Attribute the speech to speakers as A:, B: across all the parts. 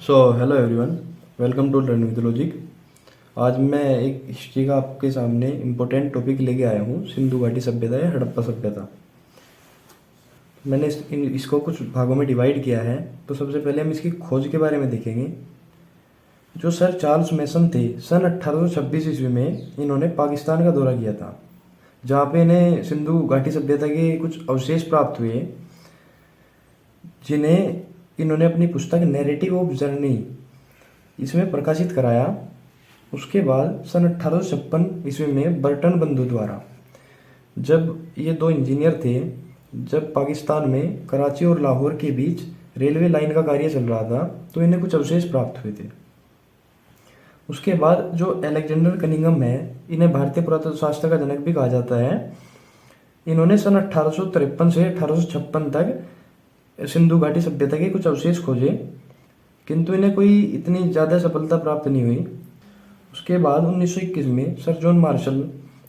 A: Hello everyone, welcome to learn with logic. आज मैं एक हिस्ट्री का आपके सामने इम्पोर्टेंट टॉपिक लेके आया हूँ, सिंधु घाटी सभ्यता या हड़प्पा सभ्यता। मैंने इसको कुछ भागों में डिवाइड किया है। तो सबसे पहले हम इसकी खोज के बारे में देखेंगे। जो सर चार्ल्स मैसन थे, सन 1826 ईस्वी में इन्होंने पाकिस्तान का दौरा किया था, जहाँ पे इन्हें सिंधु घाटी सभ्यता के कुछ अवशेष प्राप्त हुए, जिन्हें इन्होंने अपनी पुस्तक नैरेटिव ऑफ जर्नी इसमें प्रकाशित कराया। उसके बाद सन 1856 ईस्वी में बर्टन बंधु द्वारा, जब ये दो इंजीनियर थे, जब पाकिस्तान में कराची और लाहौर के बीच रेलवे लाइन का कार्य चल रहा था, तो इन्हें कुछ अवशेष प्राप्त हुए थे। उसके बाद जो अलेक्जेंडर कनिंघम है, इन्हें भारतीय पुरातत्व शास्त्र का जनक भी कहा जाता है। इन्होंने सन 1853 से 1856 तक सिंधु घाटी सभ्यता के कुछ अवशेष खोजे, किंतु इन्हें कोई इतनी ज़्यादा सफलता प्राप्त नहीं हुई। उसके बाद 1921 में सर जॉन मार्शल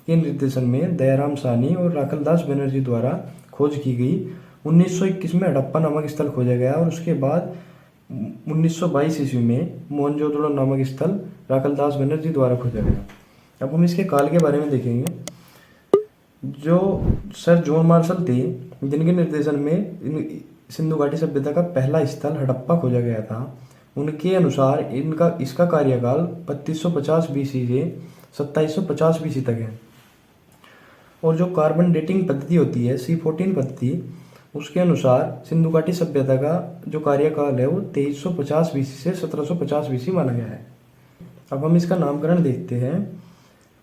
A: के निर्देशन में दयाराम साहनी और राखलदास बनर्जी द्वारा खोज की गई। 1921 में हड़प्पा नामक स्थल खोजा गया और उसके बाद 1922 ईस्वी में मोहनजोदड़ो नामक स्थल राखलदास बनर्जी द्वारा खोजा गया। अब हम इसके काल के बारे में देखेंगे। जो सर जॉन मार्शल थे, जिनके निर्देशन में सिंधु घाटी सभ्यता का पहला स्थल हड़प्पा खोजा गया था, उनके अनुसार इसका कार्यकाल 3250 बीसी से 2750 बीसी तक है। और जो कार्बन डेटिंग पद्धति होती है, C14 पद्धति, उसके अनुसार सिंधु घाटी सभ्यता का जो कार्यकाल है वो 2350 बीसी से 1750 बीसी माना गया है। अब हम इसका नामकरण देखते हैं।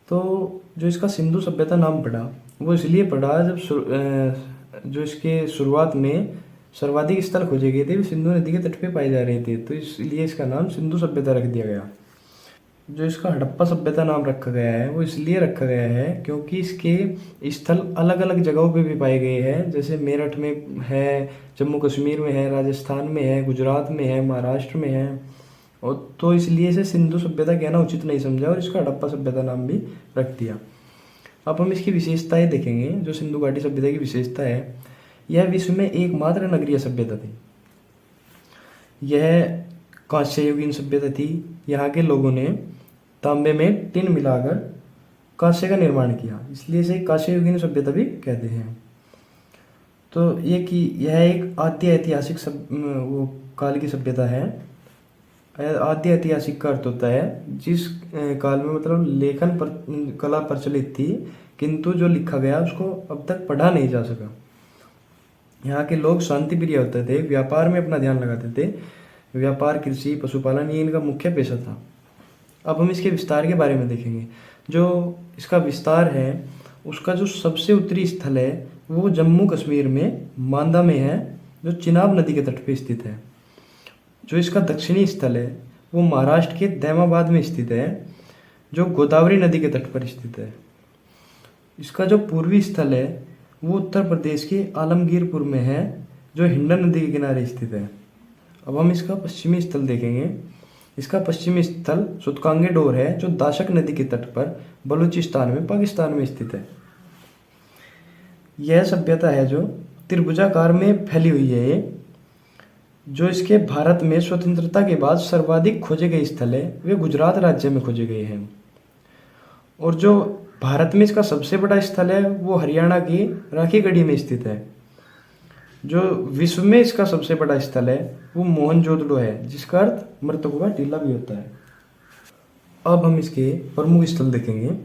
A: तो जो इसका सिंधु सभ्यता नाम पड़ा, वो इसलिए पड़ा जब जो इसके शुरुआत में सर्वाधिक स्थल खोजे गए थे, वे सिंधु नदी के तट पे पाए जा रहे थे, तो इसलिए इसका नाम सिंधु सभ्यता रख दिया गया। जो इसका हड़प्पा सभ्यता नाम रखा गया है, वो इसलिए रखा गया है क्योंकि इसके स्थल अलग अलग जगहों पे भी पाए गए हैं। जैसे मेरठ में है, जम्मू कश्मीर में है, राजस्थान में है, गुजरात में है, महाराष्ट्र में है, और तो इसलिए इसे सिंधु सभ्यता कहना उचित नहीं समझा और इसका हड़प्पा सभ्यता नाम भी रख दिया। अब हम इसकी विशेषताएं देखेंगे। जो सिंधु घाटी सभ्यता की विशेषता है, यह विश्व में एकमात्र नगरीय सभ्यता थी। यह कांस्ययुगीन सभ्यता थी। यहाँ के लोगों ने तांबे में टिन मिलाकर कांस्य का निर्माण किया, इसलिए इसे कांस्ययुगीन सभ्यता भी कहते हैं। तो यह एक आद्य ऐतिहासिक वो काल की सभ्यता है। आद्य ऐतिहासिक का अर्थ होता है जिस काल में मतलब लेखन कला प्रचलित थी, किंतु जो लिखा गया उसको अब तक पढ़ा नहीं जा सका। यहाँ के लोग शांति प्रिय होते थे, व्यापार में अपना ध्यान लगाते थे। व्यापार, कृषि, पशुपालन ये इनका मुख्य पेशा था। अब हम इसके विस्तार के बारे में देखेंगे। जो इसका विस्तार है, उसका जो सबसे उत्तरी स्थल है वो जम्मू कश्मीर में मांदा में है, जो चिनाब नदी के तट पर स्थित है। जो इसका दक्षिणी स्थल है वो महाराष्ट्र के दैमाबाद में स्थित है, जो गोदावरी नदी के तट पर स्थित है। इसका जो पूर्वी स्थल है वो उत्तर प्रदेश के आलमगीरपुर में है, जो हिंडन नदी के किनारे स्थित है। अब हम इसका पश्चिमी स्थल देखेंगे। इसका पश्चिमी स्थल सुतकांगे डोर है, जो दाशक नदी के तट पर बलूचिस्तान में, पाकिस्तान में स्थित है। यह सभ्यता है जो त्रिभुजाकार में फैली हुई है। ये जो इसके भारत में स्वतंत्रता के बाद सर्वाधिक खोजे गए स्थल है, वे गुजरात राज्य में खोजे गए हैं। और जो भारत में इसका सबसे बड़ा स्थल है वो हरियाणा की राखीगढ़ी में स्थित है। जो विश्व में इसका सबसे बड़ा स्थल है वो मोहनजोदड़ो है, जिसका अर्थ मृतकों का टीला भी होता है। अब हम इसके प्रमुख स्थल देखेंगे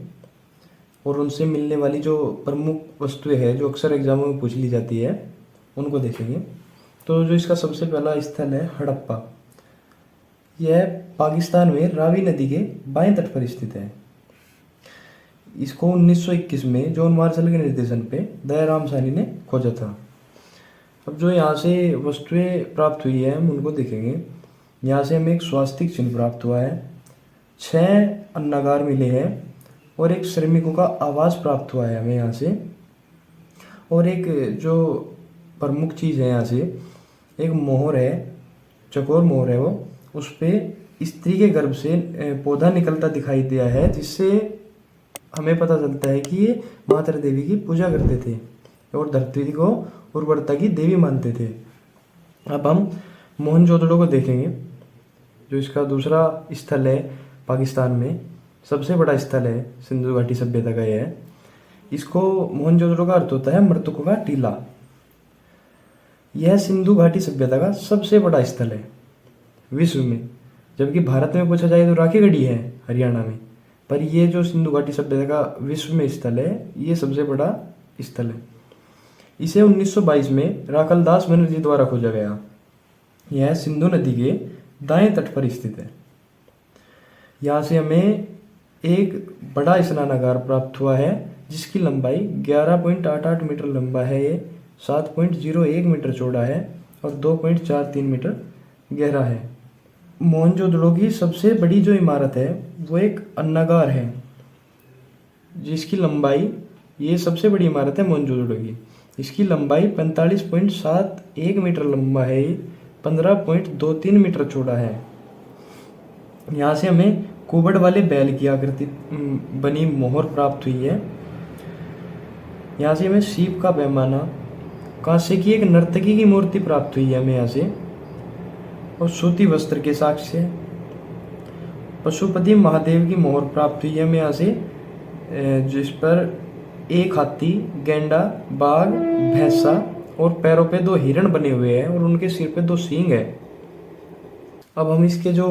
A: और उनसे मिलने वाली जो प्रमुख वस्तुएं हैं जो अक्सर एग्जामों में पूछ ली जाती है, उनको देखेंगे। तो जो इसका सबसे पहला स्थल है हड़प्पा, यह पाकिस्तान में रावी नदी के बाएं तट पर स्थित है। इसको 1921 में जॉन मार्शल के निर्देशन पे दयाराम साहनी ने खोजा था। अब जो यहाँ से वस्तुएं प्राप्त हुई है हम उनको देखेंगे। यहाँ से हमें एक स्वास्तिक चिन्ह प्राप्त हुआ है, 6 अन्नागार मिले हैं और एक श्रमिकों का आवास प्राप्त हुआ है हमें यहाँ से। और एक जो प्रमुख चीज़ है यहाँ से, एक मोहर है, चकोर मोहर है वो, उस पर स्त्री के गर्भ से पौधा निकलता दिखाई दिया है, जिससे हमें पता चलता है कि ये माता देवी की पूजा करते थे और धरती को उर्वरता की देवी मानते थे। अब हम मोहनजोदड़ो को देखेंगे। जो इसका दूसरा स्थल है पाकिस्तान में, सबसे बड़ा स्थल है सिंधु घाटी सभ्यता का यह है। इसको मोहनजोदड़ो का अर्थ होता है मृतकों का टीला। यह सिंधु घाटी सभ्यता का सबसे बड़ा स्थल है विश्व में। जबकि भारत में पूछा जाए तो राखीगढ़ी है हरियाणा में, पर यह जो सिंधु घाटी सभ्यता का विश्व में स्थल है, ये सबसे बड़ा स्थल है। इसे 1922 में राखलदास बनर्जी द्वारा खोजा गया। यह सिंधु नदी के दाएं तट पर स्थित है। यहाँ से हमें एक बड़ा स्नानागार प्राप्त हुआ है जिसकी लंबाई 11.88 मीटर लंबा है, ये 7.01 मीटर चौड़ा है और 2.43 मीटर गहरा है। मोहनजोदड़ो की सबसे बड़ी जो इमारत है वो एक अन्नागार है जिसकी लंबाई, ये सबसे बड़ी इमारत है मोहनजोदड़ो की, इसकी लंबाई 45.71 मीटर लंबा है, 15.23 मीटर चौड़ा है। यहाँ से हमें कुबड़ वाले बैल की आकृति बनी मोहर प्राप्त हुई है। यहाँ से हमें सीप का पैमाना, कांसे की एक नर्तकी की मूर्ति प्राप्त हुई है हमें यहाँ से, और सूती वस्त्र के साक्ष्य, पशुपति महादेव की मोहर प्राप्त हुई है हमें यहाँ से, जिस पर एक हाथी, गेंडा, बाघ, भैंसा और पैरों पे 2 हिरण बने हुए हैं और उनके सिर पे 2 सींग है। अब हम इसके जो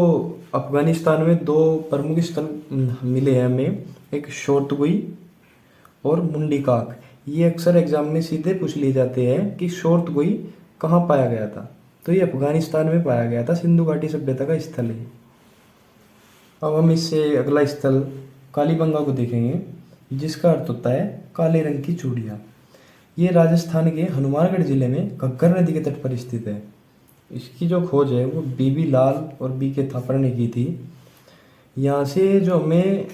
A: अफगानिस्तान में 2 प्रमुख स्थल मिले हैं हमें, एक शोरतगुई और मुंडीकाक। ये अक्सर एग्जाम में सीधे पूछ लिए जाते हैं कि शोरतगुई कहाँ पाया गया था, तो ये अफगानिस्तान में पाया गया था, सिंधु घाटी सभ्यता का स्थल है। अब हम इससे अगला स्थल कालीबंगा को देखेंगे, जिसका अर्थ होता है काले रंग की चूड़ियाँ। ये राजस्थान के हनुमानगढ़ जिले में घग्गर नदी के तट पर स्थित है। इसकी जो खोज है वो बीबी लाल और बी के थापर ने की थी। यहाँ से जो हमें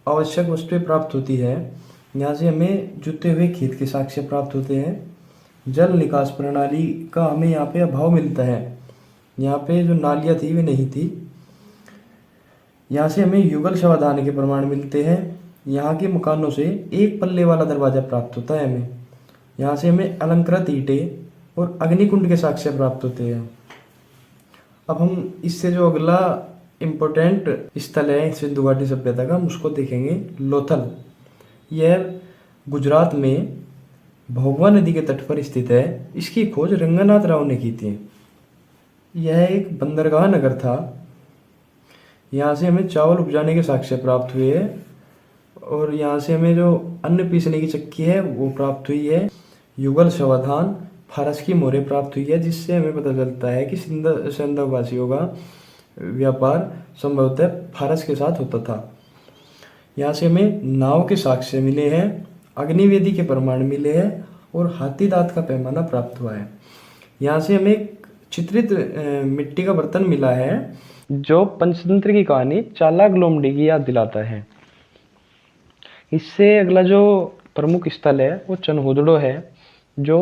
A: आवश्यक वस्तुएं प्राप्त होती है, यहाँ से हमें जुते हुए खेत के साक्ष्य प्राप्त होते हैं। जल निकास प्रणाली का हमें यहाँ पे अभाव मिलता है, यहाँ पे जो नालियाँ थी वे नहीं थी। यहाँ से हमें युगल शवाधान के प्रमाण मिलते हैं। यहाँ के मकानों से एक पल्ले वाला दरवाज़ा प्राप्त होता है हमें। यहाँ से हमें अलंकृत ईंटें और अग्निकुंड के साक्ष्य प्राप्त होते हैं। अब हम इससे जो अगला इम्पोर्टेंट स्थल है सिंधु घाटी सभ्यता का, हम उसको देखेंगे लोथल। यह गुजरात में भोगवा नदी के तट पर स्थित है। इसकी खोज रंगनाथ राव ने की थी। यह एक बंदरगाह नगर था। यहाँ से हमें चावल उपजाने के साक्ष्य प्राप्त हुए हैं और यहाँ से हमें जो अन्न पीसने की चक्की है वो प्राप्त हुई है। युगल शवाधान, फारस की मोहरें प्राप्त हुई है, जिससे हमें पता चलता है कि सिंध वासियों का व्यापार संभवतः फारस के साथ होता था। यहाँ से हमें नाव के साक्ष्य मिले हैं, अग्निवेदी के प्रमाण मिले हैं और हाथी दांत का पैमाना प्राप्त हुआ है। यहाँ से हमें एक चित्रित मिट्टी का बर्तन मिला है जो पंचतंत्र की कहानी चालाक लोमड़ी की याद दिलाता है। इससे अगला जो प्रमुख स्थल है वो चनहुदड़ो है, जो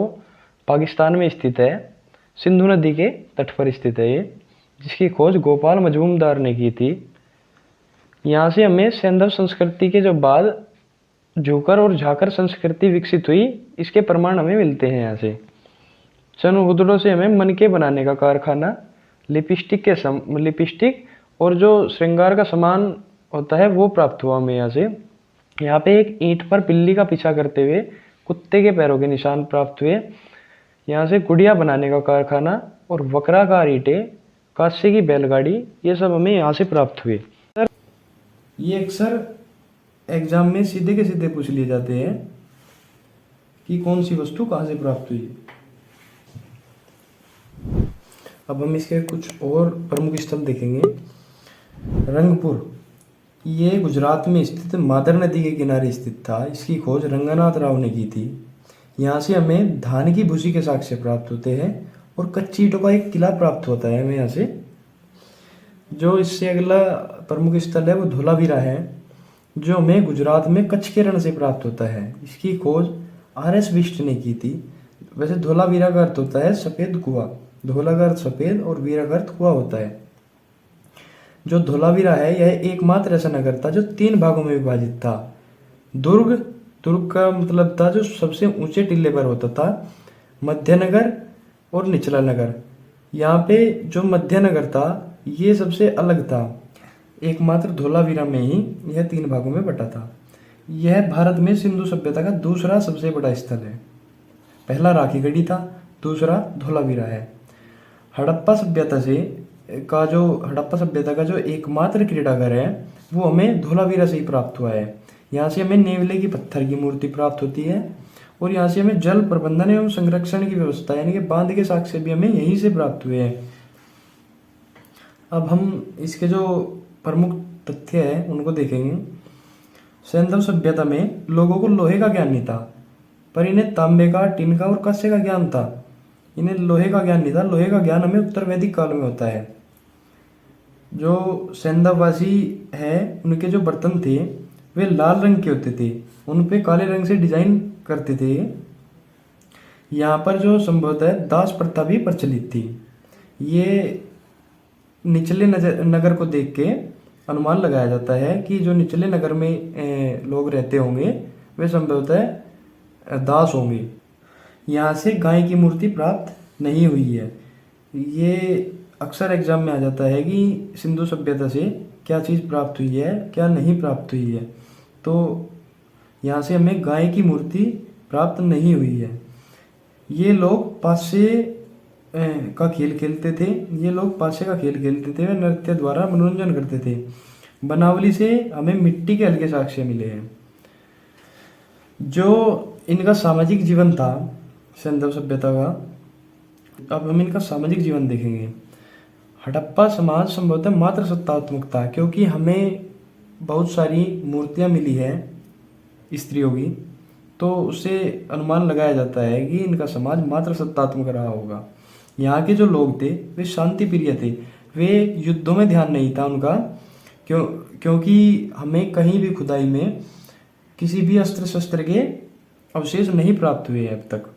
A: पाकिस्तान में स्थित है, सिंधु नदी के तट पर स्थित है ये, जिसकी खोज गोपाल मजूमदार ने की थी। यहाँ से हमें सैंधव संस्कृति के जो बाद झोकर और झाकर संस्कृति विकसित हुई, इसके प्रमाण हमें मिलते हैं। यहाँ से चनहुदड़ो से हमें मनके बनाने का कारखाना, लिपस्टिक और जो श्रृंगार का सामान होता है वो प्राप्त हुआ हमें। यहाँ पे एक ईंट पर बिल्ली का पीछा करते हुए कुत्ते के पैरों के निशान प्राप्त हुए। यहाँ से गुड़िया बनाने का कारखाना और वक्राकार ईंटें, कांसे की बैलगाड़ी, ये सब हमें यहाँ से प्राप्त हुए। ये अक्सर एग्जाम में सीधे के सीधे पूछ लिए जाते हैं कि कौन सी वस्तु कहाँ से प्राप्त हुई। अब हम इसके कुछ और प्रमुख स्थल देखेंगे। रंगपुर, ये गुजरात में स्थित मादर नदी के किनारे स्थित था। इसकी खोज रंगनाथ राव ने की थी। यहाँ से हमें धान की भूसी के साक्ष्य प्राप्त होते हैं और कच्ची ईंटों का एक किला प्राप्त होता है हमें यहाँ से। जो इससे अगला प्रमुख स्थल है वो धोलावीरा है, जो हमें गुजरात में कच्छ के रण से प्राप्त होता है। इसकी खोज RS बिष्ट ने की थी। वैसे धोलावीरा का अर्थ होता है सफ़ेद कुआं। धोला का अर्थ सफ़ेद और वीरा का अर्थ कुआं होता है। जो धोलावीरा है यह एकमात्र ऐसा नगर था जो 3 भागों में विभाजित था। दुर्ग का मतलब था जो सबसे ऊंचे टीले पर होता था, मध्य नगर और निचला नगर। यहाँ पे जो मध्य नगर था ये सबसे अलग था। एकमात्र धोलावीरा में ही यह 3 भागों में बटा था। यह भारत में सिंधु सभ्यता का दूसरा सबसे बड़ा स्थल है। पहला राखीगढ़ी था, दूसरा धोलावीरा है। हड़प्पा सभ्यता का जो एकमात्र क्रीडागार है वो हमें धोलावीरा से ही प्राप्त हुआ है। यहाँ से हमें नेवले की पत्थर की मूर्ति प्राप्त होती है और यहाँ से हमें जल प्रबंधन एवं संरक्षण की व्यवस्था यानी कि बांध के साक्ष्य भी हमें यहीं से प्राप्त हुए हैं। अब हम इसके जो प्रमुख तथ्य है उनको देखेंगे। सैंधव सभ्यता में लोगों को लोहे का ज्ञान नहीं था, पर इन्हें तांबे का, टिन का और कांसे का ज्ञान था। इन्हें लोहे का ज्ञान नहीं था। लोहे का ज्ञान हमें उत्तर वैदिक काल में होता है। जो सैंधववासी है उनके जो बर्तन थे वे लाल रंग के होते थे, उन पे काले रंग से डिजाइन करते थे। यहाँ पर जो संभवतः दास प्रथा भी प्रचलित थी। ये निचले नगर को देख के अनुमान लगाया जाता है कि जो निचले नगर में लोग रहते होंगे वे संभवतः दास होंगे। यहाँ से गाय की मूर्ति प्राप्त नहीं हुई है। ये अक्सर एग्जाम में आ जाता है कि सिंधु सभ्यता से क्या चीज़ प्राप्त हुई है, क्या नहीं प्राप्त हुई है। तो यहाँ से हमें गाय की मूर्ति प्राप्त नहीं हुई है। ये लोग पासे का खेल खेलते थे। वे नृत्य द्वारा मनोरंजन करते थे। बनावली से हमें मिट्टी के हल्के साक्ष्य मिले हैं। जो इनका सामाजिक जीवन था सैंधव सभ्यता का, अब हम इनका सामाजिक जीवन देखेंगे। हड़प्पा समाज संभवतः मात्र सत्तात्मक था, क्योंकि हमें बहुत सारी मूर्तियां मिली है स्त्रियों की, तो उससे अनुमान लगाया जाता है कि इनका समाज मात्र सत्तात्मक रहा होगा। यहाँ के जो लोग थे वे शांति प्रिय थे। वे युद्धों में ध्यान नहीं था उनका, क्योंकि हमें कहीं भी खुदाई में किसी भी अस्त्र शस्त्र के अवशेष नहीं प्राप्त हुए हैं अब तक।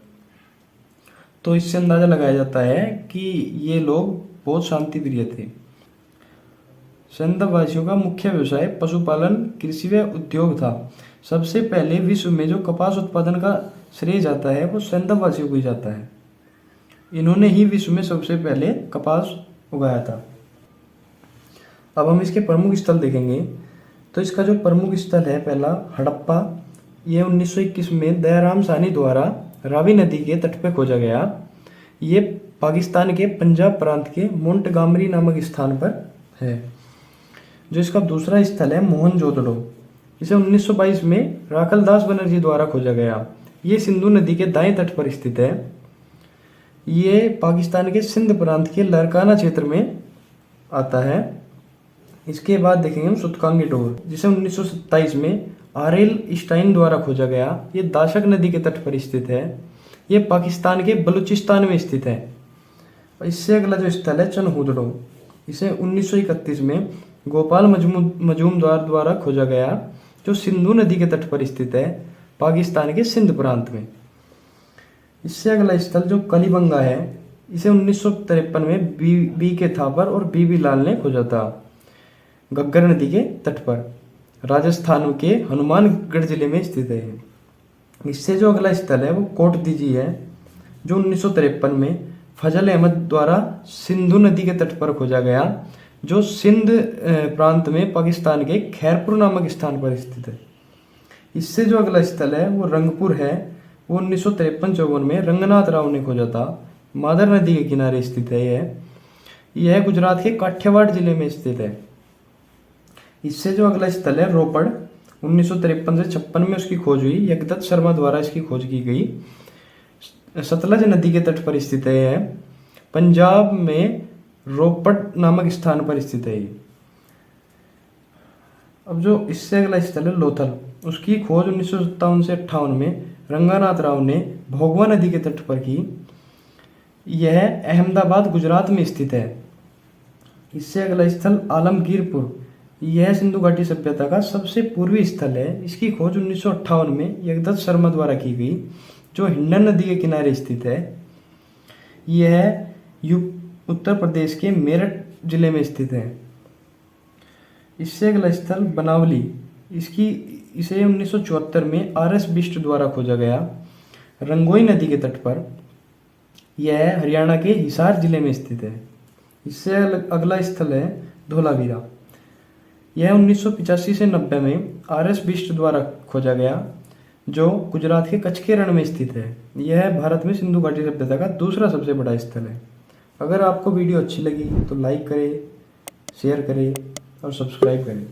A: तो इससे अंदाजा लगाया जाता है कि ये लोग बहुत शांति प्रिय थे। सैंधव वासियों का मुख्य व्यवसाय पशुपालन, कृषि व उद्योग था। सबसे पहले विश्व में जो कपास उत्पादन का श्रेय जाता है वो सैंधव वासियों को ही जाता है। इन्होंने ही विश्व में सबसे पहले कपास उगाया था। अब हम इसके प्रमुख स्थल देखेंगे। तो इसका जो प्रमुख स्थल है पहला हड़प्पा, ये 1921 में दयाराम साहनी द्वारा रावी नदी के तट पर खोजा गया। ये पाकिस्तान के पंजाब प्रांत के मोंटगामरी नामक स्थान पर है। जो इसका दूसरा स्थल है मोहनजोदड़ो, इसे 1922 में राखलदास बनर्जी द्वारा खोजा गया। ये सिंधु नदी के दाएं तट पर स्थित है। ये पाकिस्तान के सिंध प्रांत के लरकाना क्षेत्र में आता है। इसके बाद देखेंगे हम सुतकांगी डोर, जिसे 1927 में आरेल स्टाइन द्वारा खोजा गया। ये दाशक नदी के तट पर स्थित है। ये पाकिस्तान के बलूचिस्तान में स्थित है। इससे अगला जो स्थल है चनहुदड़ो, इसे 1931 में गोपाल मजूमदार द्वारा खोजा गया, जो सिंधु नदी के तट पर स्थित है, पाकिस्तान के सिंध प्रांत में। इससे अगला स्थल जो कलीबंगा है, इसे 1953 में बी के थापर और बी लाल ने खोजा था, घग्गर नदी के तट पर, राजस्थान के हनुमानगढ़ जिले में स्थित है। इससे जो अगला स्थल है वो कोटदीजी है, जो 1953 में फजल अहमद द्वारा सिंधु नदी के तट पर खोजा गया, जो सिंध प्रांत में पाकिस्तान के खैरपुर नामक स्थान पर स्थित है। इससे जो अगला स्थल है वो रंगपुर है, वो 1953-54 में रंगनाथ राव ने खोजा था। मादर नदी के किनारे स्थित है। यह गुजरात के काठियावाड़ जिले में स्थित है। इससे जो अगला स्थल है रोपड़, 1953 से 56 में उसकी खोज हुई। यज्ञदत्त शर्मा द्वारा इसकी खोज की गई। सतलज नदी के तट पर स्थित है। पंजाब में रोपड़ नामक स्थान पर स्थित है। अब जो इससे अगला स्थल है लोथल, उसकी खोज 1957 से 58 में रंगानाथ राव ने भोगवा नदी के तट पर की। यह अहमदाबाद गुजरात में स्थित है। इससे अगला स्थल आलमगीरपुर, यह सिंधु घाटी सभ्यता का सबसे पूर्वी स्थल है। इसकी खोज 1958 में यज्ञदत्त शर्मा द्वारा की गई, जो हिंडन नदी के किनारे स्थित है। यह उत्तर प्रदेश के मेरठ जिले में स्थित है। इससे अगला स्थल बनावली, इसे 1974 में RS बिष्ट द्वारा खोजा गया, रंगोई नदी के तट पर। यह हरियाणा के हिसार जिले में स्थित है। इससे अगला स्थल है धोलावीरा। यह 1985 से 90 में आर.एस. बिष्ट द्वारा खोजा गया, जो गुजरात के कच्छ के रण में स्थित है। यह भारत में सिंधु घाटी सभ्यता का दूसरा सबसे बड़ा स्थल है। अगर आपको वीडियो अच्छी लगी तो लाइक करें, शेयर करें और सब्सक्राइब करें।